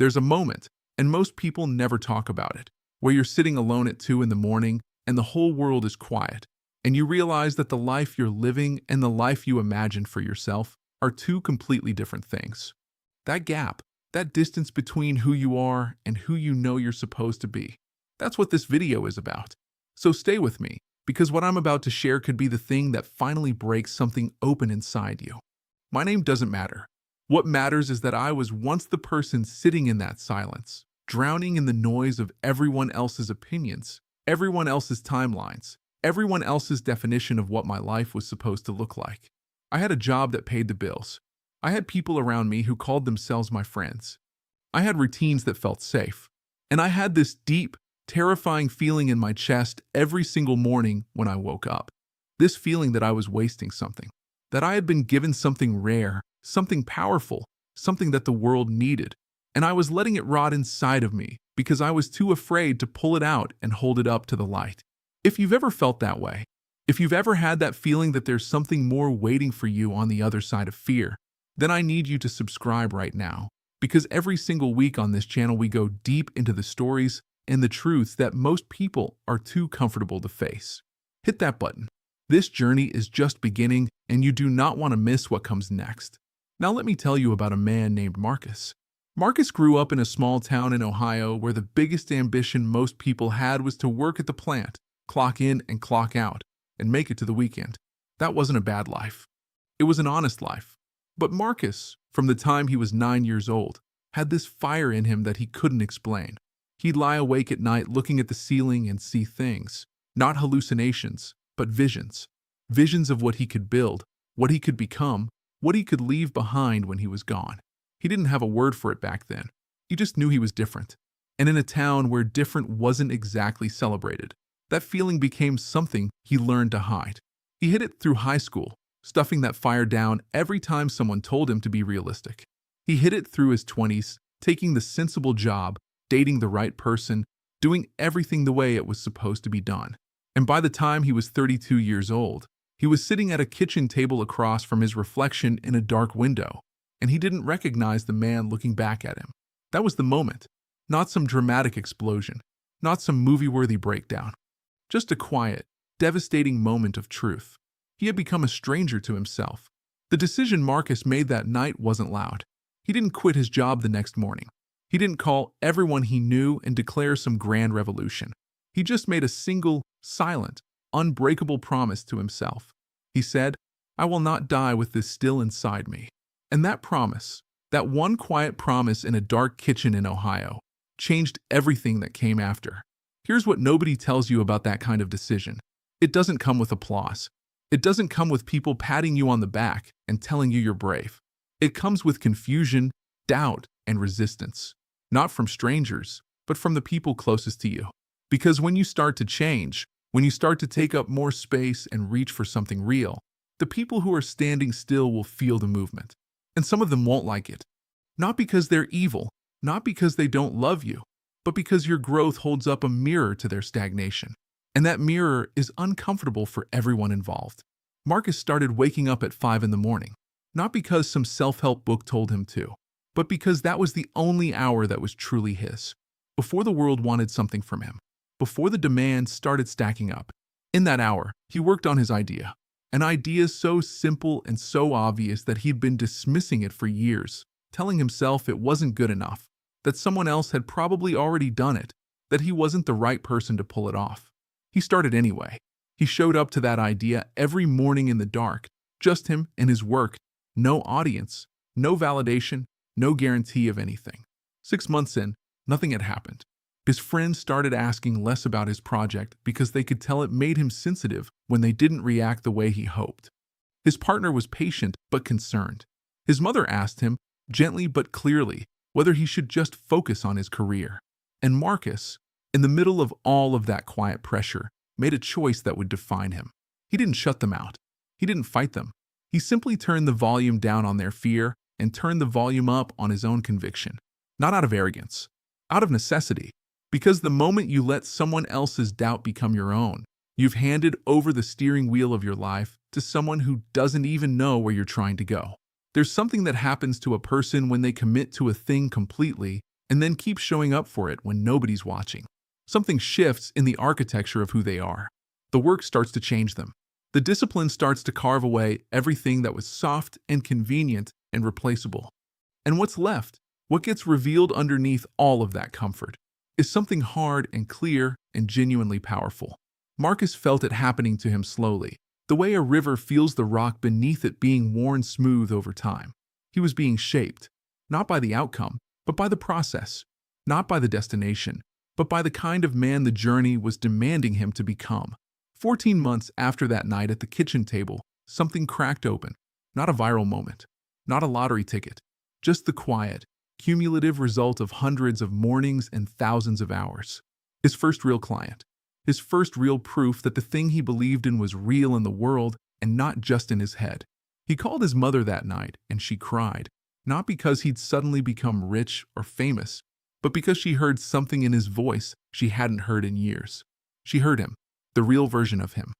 There's a moment, and most people never talk about it, where you're sitting alone at 2 in the morning and the whole world is quiet, and you realize that the life you're living and the life you imagined for yourself are two completely different things. That gap, that distance between who you are and who you know you're supposed to be. That's what this video is about. So stay with me, because what I'm about to share could be the thing that finally breaks something open inside you. My name doesn't matter. What matters is that I was once the person sitting in that silence, drowning in the noise of everyone else's opinions, everyone else's timelines, everyone else's definition of what my life was supposed to look like. I had a job that paid the bills. I had people around me who called themselves my friends. I had routines that felt safe. And I had this deep, terrifying feeling in my chest every single morning when I woke up. This feeling that I was wasting something, that I had been given something rare, something powerful, something that the world needed, and I was letting it rot inside of me because I was too afraid to pull it out and hold it up to the light. If you've ever felt that way, if you've ever had that feeling that there's something more waiting for you on the other side of fear, then I need you to subscribe right now, because every single week on this channel we go deep into the stories and the truths that most people are too comfortable to face. Hit that button. This journey is just beginning, and you do not want to miss what comes next. Now let me tell you about a man named Marcus. Marcus grew up in a small town in Ohio where the biggest ambition most people had was to work at the plant, clock in and clock out, and make it to the weekend. That wasn't a bad life. It was an honest life. But Marcus, from the time he was 9 years old, had this fire in him that he couldn't explain. He'd lie awake at night looking at the ceiling and see things, not hallucinations, but visions. Visions of what he could build, what he could become, what he could leave behind when he was gone. He didn't have a word for it back then. He just knew he was different. And in a town where different wasn't exactly celebrated, that feeling became something he learned to hide. He hid it through high school, stuffing that fire down every time someone told him to be realistic. He hid it through his 20s, taking the sensible job, dating the right person, doing everything the way it was supposed to be done. And by the time he was 32 years old, he was sitting at a kitchen table across from his reflection in a dark window, and he didn't recognize the man looking back at him. That was the moment. Not some dramatic explosion, not some movie-worthy breakdown. Just a quiet, devastating moment of truth. He had become a stranger to himself. The decision Marcus made that night wasn't loud. He didn't quit his job the next morning. He didn't call everyone he knew and declare some grand revolution. He just made a single, silent, unbreakable promise to himself. He said, "I will not die with this still inside me." And that promise, that one quiet promise in a dark kitchen in Ohio, changed everything that came after. Here's what nobody tells you about that kind of decision. It doesn't come with applause. It doesn't come with people patting you on the back and telling you you're brave. It comes with confusion, doubt, and resistance. Not from strangers, but from the people closest to you. Because when you start to change, when you start to take up more space and reach for something real, the people who are standing still will feel the movement. And some of them won't like it. Not because they're evil, not because they don't love you, but because your growth holds up a mirror to their stagnation. And that mirror is uncomfortable for everyone involved. Marcus started waking up at 5 in the morning, not because some self-help book told him to, but because that was the only hour that was truly his. Before the world wanted something from him, before the demands started stacking up. In that hour, he worked on his idea. An idea so simple and so obvious that he'd been dismissing it for years, telling himself it wasn't good enough, that someone else had probably already done it, that he wasn't the right person to pull it off. He started anyway. He showed up to that idea every morning in the dark, just him and his work, no audience, no validation, no guarantee of anything. 6 months in, nothing had happened. His friends started asking less about his project because they could tell it made him sensitive when they didn't react the way he hoped. His partner was patient but concerned. His mother asked him, gently but clearly, whether he should just focus on his career. And Marcus, in the middle of all of that quiet pressure, made a choice that would define him. He didn't shut them out. He didn't fight them. He simply turned the volume down on their fear and turned the volume up on his own conviction. Not out of arrogance, out of necessity. Because the moment you let someone else's doubt become your own, you've handed over the steering wheel of your life to someone who doesn't even know where you're trying to go. There's something that happens to a person when they commit to a thing completely and then keep showing up for it when nobody's watching. Something shifts in the architecture of who they are. The work starts to change them. The discipline starts to carve away everything that was soft and convenient and replaceable. And what's left, what gets revealed underneath all of that comfort, is something hard and clear and genuinely powerful. Marcus felt it happening to him slowly, the way a river feels the rock beneath it being worn smooth over time. He was being shaped, not by the outcome, but by the process, not by the destination, but by the kind of man the journey was demanding him to become. 14 months after that night at the kitchen table, something cracked open. Not a viral moment, not a lottery ticket, just the quiet, cumulative result of hundreds of mornings and thousands of hours. His first real client. His first real proof that the thing he believed in was real in the world and not just in his head. He called his mother that night, and she cried, not because he'd suddenly become rich or famous, but because she heard something in his voice she hadn't heard in years. She heard him, the real version of him.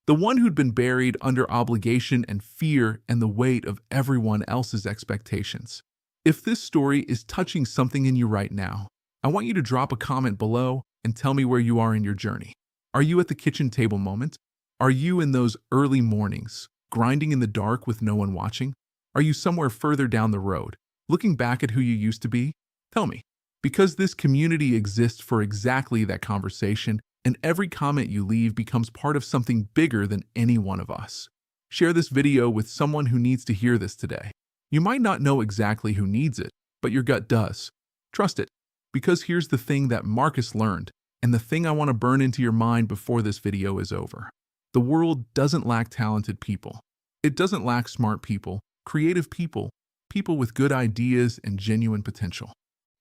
The one who'd been buried under obligation and fear and the weight of everyone else's expectations. If this story is touching something in you right now, I want you to drop a comment below and tell me where you are in your journey. Are you at the kitchen table moment? Are you in those early mornings, grinding in the dark with no one watching? Are you somewhere further down the road, looking back at who you used to be? Tell me, because this community exists for exactly that conversation, and every comment you leave becomes part of something bigger than any one of us. Share this video with someone who needs to hear this today. You might not know exactly who needs it, but your gut does. Trust it, because here's the thing that Marcus learned, and the thing I want to burn into your mind before this video is over. The world doesn't lack talented people. It doesn't lack smart people, creative people, people with good ideas and genuine potential.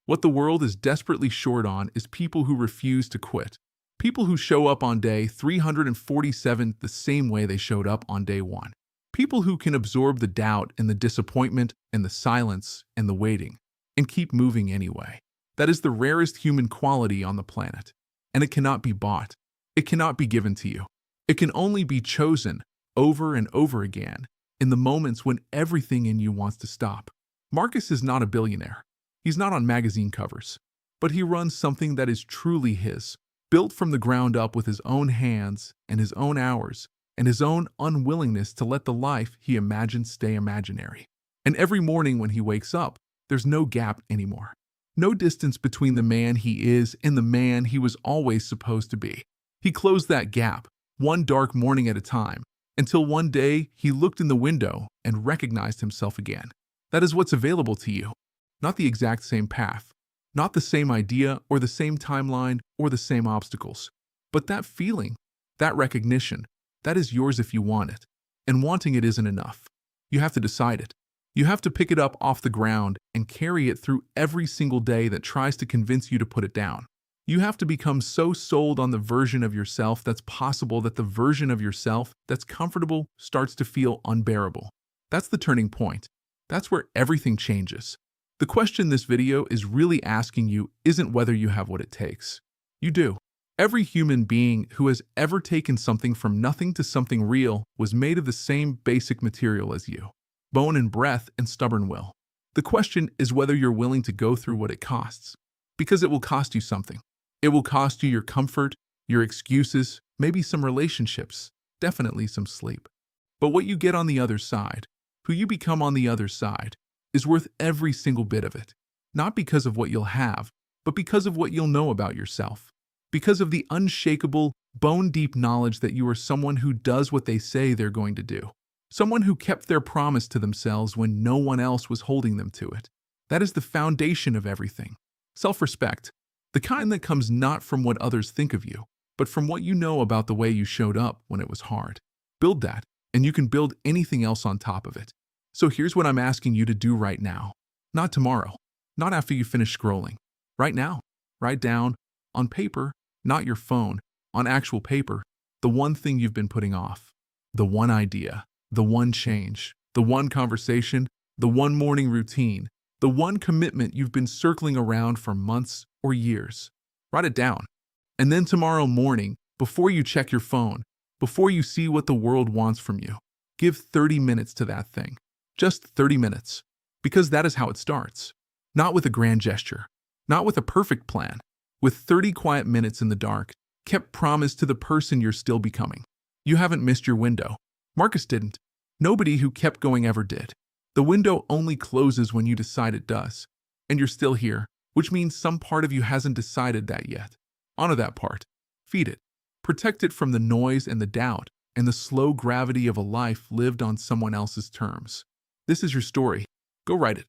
What the world is desperately short on is people who refuse to quit. People who show up on day 347 the same way they showed up on day 1. People who can absorb the doubt and the disappointment and the silence and the waiting and keep moving anyway. That is the rarest human quality on the planet. And it cannot be bought. It cannot be given to you. It can only be chosen over and over again in the moments when everything in you wants to stop. Marcus is not a billionaire. He's not on magazine covers. But he runs something that is truly his, built from the ground up with his own hands and his own hours and his own unwillingness to let the life he imagined stay imaginary. And every morning when he wakes up, there's no gap anymore. No distance between the man he is and the man he was always supposed to be. He closed that gap, one dark morning at a time, until one day he looked in the window and recognized himself again. That is what's available to you. Not the exact same path, not the same idea or the same timeline or the same obstacles, but that feeling, that recognition, that is yours if you want it. And wanting it isn't enough. You have to decide it. You have to pick it up off the ground and carry it through every single day that tries to convince you to put it down. You have to become so sold on the version of yourself that's possible that the version of yourself that's comfortable starts to feel unbearable. That's the turning point. That's where everything changes. The question this video is really asking you isn't whether you have what it takes. You do. Every human being who has ever taken something from nothing to something real was made of the same basic material as you. Bone and breath and stubborn will. The question is whether you're willing to go through what it costs. Because it will cost you something. It will cost you your comfort, your excuses, maybe some relationships, definitely some sleep. But what you get on the other side, who you become on the other side, is worth every single bit of it. Not because of what you'll have, but because of what you'll know about yourself. Because of the unshakable, bone-deep knowledge that you are someone who does what they say they're going to do. Someone who kept their promise to themselves when no one else was holding them to it. That is the foundation of everything. Self-respect. The kind that comes not from what others think of you, but from what you know about the way you showed up when it was hard. Build that, and you can build anything else on top of it. So here's what I'm asking you to do right now. Not tomorrow. Not after you finish scrolling. Right now. Write down, on paper, not your phone, on actual paper, the one thing you've been putting off. The one idea. The one change. The one conversation. The one morning routine. The one commitment you've been circling around for months or years. Write it down. And then tomorrow morning, before you check your phone, before you see what the world wants from you, give 30 minutes to that thing. Just 30 minutes. Because that is how it starts. Not with a grand gesture. Not with a perfect plan. With 30 quiet minutes in the dark, kept promise to the person you're still becoming. You haven't missed your window. Marcus didn't. Nobody who kept going ever did. The window only closes when you decide it does. And you're still here, which means some part of you hasn't decided that yet. Honor that part. Feed it. Protect it from the noise and the doubt and the slow gravity of a life lived on someone else's terms. This is your story. Go write it.